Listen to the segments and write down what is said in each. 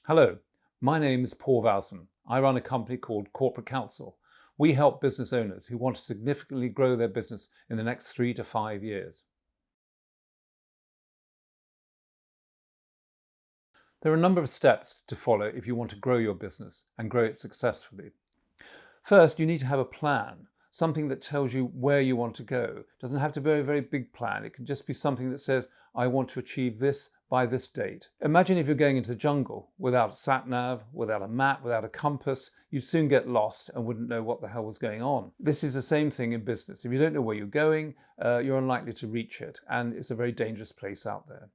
Hello, my name is Paul Valson. I run a company called Corporate Counsel. We help business owners who want to significantly grow their business in the next 3 to 5 years. There are a number of steps to follow if you want to grow your business and grow it successfully. First, you need to have a plan, something that tells you where you want to go. It doesn't have to be a very big plan. It can just be something that says, I want to achieve this by this date. Imagine if you're going into the jungle without a sat-nav, without a map, without a compass, you'd soon get lost and wouldn't know what the hell was going on. This is the same thing in business. If you don't know where you're going, you're unlikely to reach it, and it's a very dangerous place out there.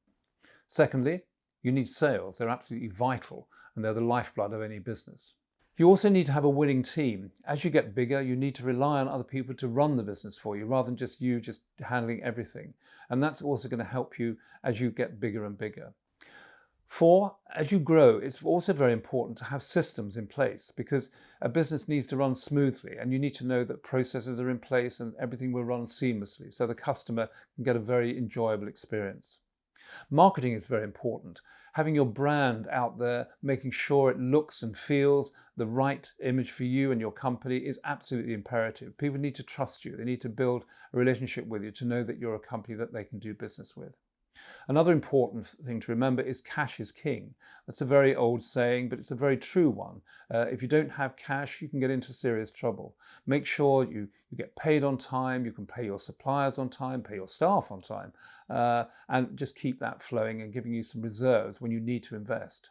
Secondly, you need sales. They're absolutely vital, and they're the lifeblood of any business. You also need to have a winning team. As you get bigger, you need to rely on other people to run the business for you rather than just you handling everything. And that's also going to help you as you get bigger and bigger. 4, as you grow, it's also very important to have systems in place because a business needs to run smoothly and you need to know that processes are in place and everything will run seamlessly so the customer can get a very enjoyable experience. Marketing is very important. Having your brand out there, making sure it looks and feels the right image for you and your company is absolutely imperative. People need to trust you. They need to build a relationship with you to know that you're a company that they can do business with. Another important thing to remember is cash is king. That's a very old saying, but it's a very true one. If you don't have cash, you can get into serious trouble. Make sure you get paid on time, you can pay your suppliers on time, pay your staff on time, and just keep that flowing and giving you some reserves when you need to invest.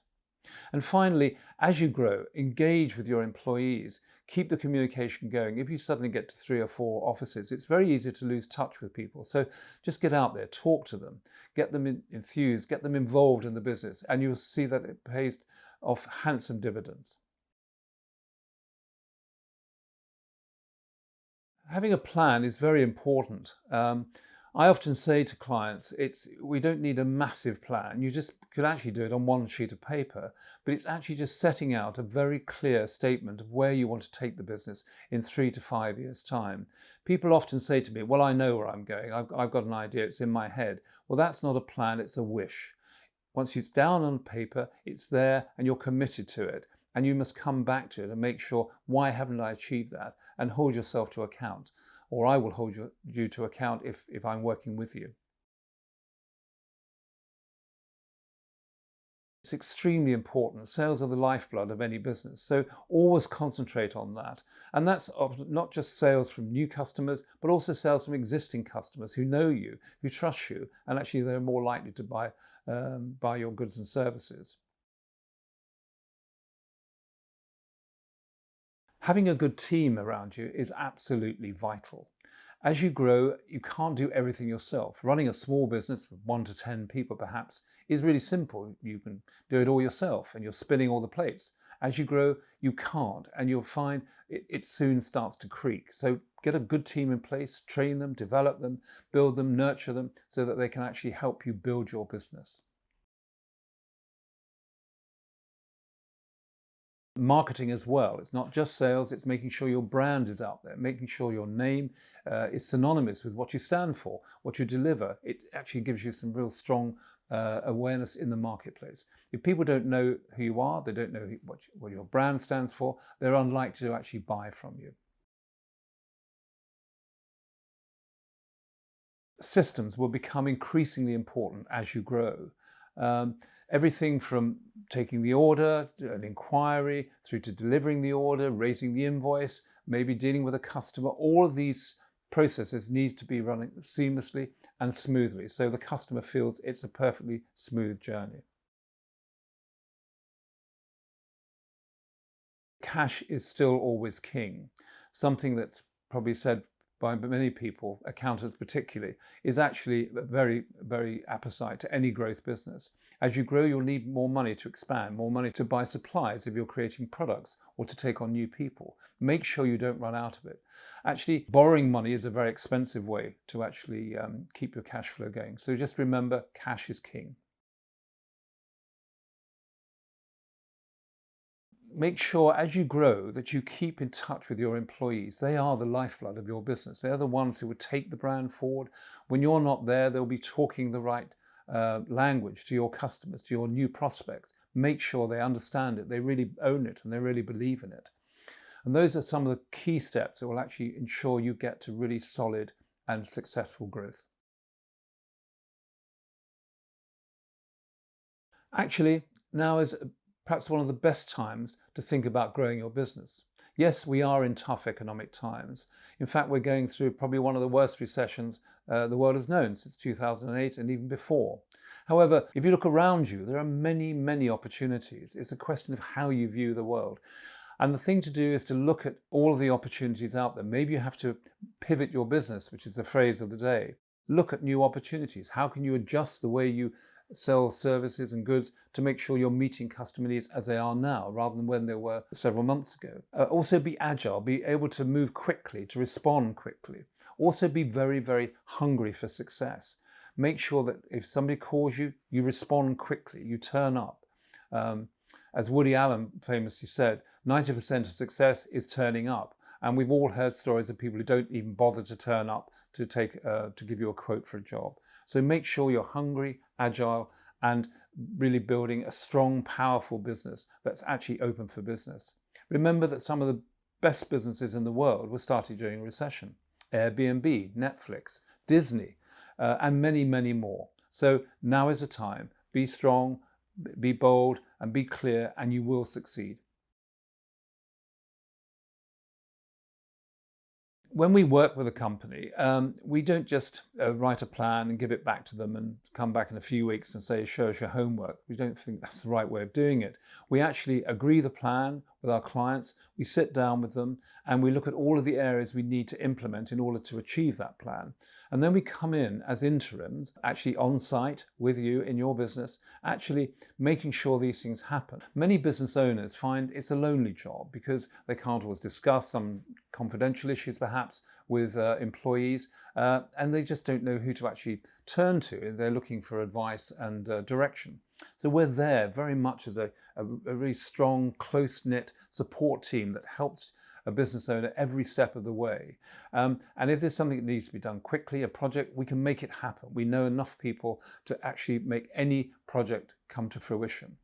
And finally, as you grow, engage with your employees. Keep the communication going. If you suddenly get to 3 or 4 offices, it's very easy to lose touch with people. So just get out there, talk to them, get them enthused, get them involved in the business, and you'll see that it pays off handsome dividends. Having a plan is very important. I often say to clients, we don't need a massive plan. You just could actually do it on one sheet of paper, but it's actually just setting out a very clear statement of where you want to take the business in 3 to 5 years' time. People often say to me, well, I know where I'm going. I've got an idea. It's in my head. Well, that's not a plan. It's a wish. Once it's down on paper, it's there and you're committed to it. And you must come back to it and make sure, why haven't I achieved that? And hold yourself to account. Or I will hold you to account if I'm working with you. It's extremely important. Sales are the lifeblood of any business. So always concentrate on that. And that's not just sales from new customers, but also sales from existing customers who know you, who trust you, and actually they're more likely to buy your goods and services. Having a good team around you is absolutely vital. As you grow, you can't do everything yourself. Running a small business with 1 to 10 people perhaps is really simple. You can do it all yourself and you're spinning all the plates. As you grow, you can't, and you'll find it soon starts to creak. So get a good team in place, train them, develop them, build them, nurture them so that they can actually help you build your business. Marketing as well. It's not just sales, it's making sure your brand is out there, making sure your name is synonymous with what you stand for, what you deliver. It actually gives you some real strong awareness in the marketplace. If people don't know who you are, they don't know what your brand stands for, they're unlikely to actually buy from you. Systems will become increasingly important as you grow. Everything from taking the order, an inquiry, through to delivering the order, raising the invoice, maybe dealing with a customer, all of these processes need to be running seamlessly and smoothly so the customer feels it's a perfectly smooth journey. Cash is still always king. Something that's probably said by many people, accountants particularly, is actually very, very apposite to any growth business. As you grow, you'll need more money to expand, more money to buy supplies if you're creating products or to take on new people. Make sure you don't run out of it. Actually, borrowing money is a very expensive way to actually keep your cash flow going. So just remember, cash is king. Make sure as you grow that you keep in touch with your employees. They are the lifeblood of your business. They're the ones who would take the brand forward. When you're not there, they'll be talking the right language to your customers, to your new prospects. make sure they understand it, they really own it, and they really believe in it. And those are some of the key steps that will actually ensure you get to really solid and successful growth. Actually, now is perhaps one of the best times to think about growing your business. Yes, we are in tough economic times. In fact, we're going through probably one of the worst recessions the world has known since 2008 and even before. However, if you look around you, there are many, many opportunities. It's a question of how you view the world. And the thing to do is to look at all of the opportunities out there. Maybe you have to pivot your business, which is the phrase of the day. Look at new opportunities. How can you adjust the way you sell services and goods to make sure you're meeting customer needs as they are now, rather than when they were several months ago? Also be agile, be able to move quickly, to respond quickly. Also be very, very hungry for success. Make sure that if somebody calls you, you respond quickly, you turn up. As Woody Allen famously said, 90% of success is turning up. And we've all heard stories of people who don't even bother to turn up to give you a quote for a job. So make sure you're hungry, agile, and really building a strong, powerful business that's actually open for business. Remember that some of the best businesses in the world were started during a recession. Airbnb, Netflix, Disney, and many, many more. So now is the time. Be strong, be bold, and be clear, and you will succeed. When we work with a company, we don't just write a plan and give it back to them and come back in a few weeks and say, show us your homework. We don't think that's the right way of doing it. We actually agree the plan with our clients, we sit down with them, and we look at all of the areas we need to implement in order to achieve that plan. And then we come in as interims, actually on site with you in your business, actually making sure these things happen. Many business owners find it's a lonely job because they can't always discuss some confidential issues perhaps with employees, and they just don't know who to actually turn to. They're looking for advice and direction. So we're there very much as a really strong, close-knit support team that helps a business owner every step of the way. And if there's something that needs to be done quickly, a project, we can make it happen. We know enough people to actually make any project come to fruition.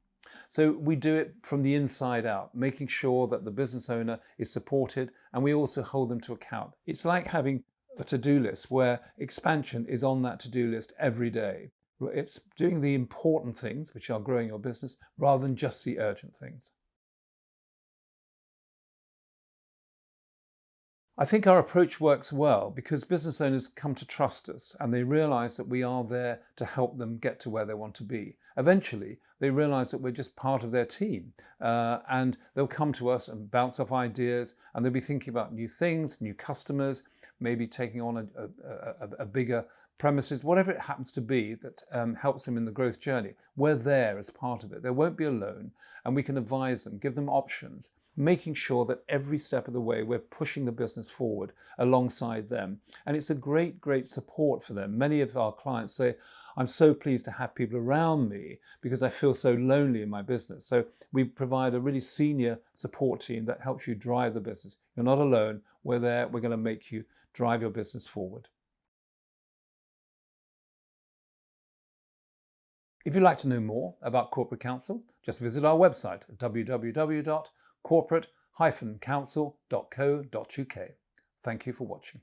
So we do it from the inside out, making sure that the business owner is supported, and we also hold them to account. It's like having a to-do list where expansion is on that to-do list every day. It's doing the important things, which are growing your business, rather than just the urgent things. I think our approach works well because business owners come to trust us and they realize that we are there to help them get to where they want to be. Eventually, they realize that we're just part of their team, and they'll come to us and bounce off ideas, and they'll be thinking about new things, new customers, maybe taking on a bigger premises, whatever it happens to be that helps them in the growth journey. We're there as part of it. They won't be alone, and we can advise them, give them options, making sure that every step of the way we're pushing the business forward alongside them. And it's a great, great support for them. Many of our clients say, I'm so pleased to have people around me because I feel so lonely in my business. So we provide a really senior support team that helps you drive the business. You're not alone. We're there. We're going to make you drive your business forward. If you'd like to know more about Corporate Counsel, just visit our website at www.corporate-counsel.co.uk. Thank you for watching.